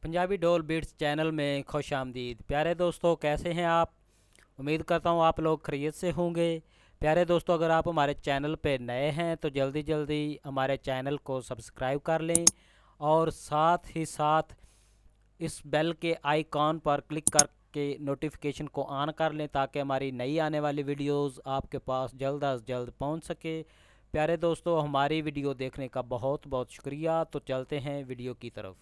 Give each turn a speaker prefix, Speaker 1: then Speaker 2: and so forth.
Speaker 1: पंजाबी डोल beats channel में खुश आमदीद। प्यारे दोस्तों, कैसे हैं आप? उम्मीद करता हूँ आप लोग खैरियत से होंगे। प्यारे दोस्तों, अगर आप हमारे चैनल पे नए हैं तो जल्दी जल्दी हमारे चैनल को सब्सक्राइब कर लें और साथ ही साथ इस बेल के आइकॉन पर क्लिक करके नोटिफिकेशन को ऑन कर लें ताकि हमारी नई आने वाली वीडियोस आपके पास जल्द अज जल्द पहुंच सके। प्यारे दोस्तों, हमारी वीडियो देखने का बहुत बहुत शुक्रिया। तो चलते हैं वीडियो की तरफ।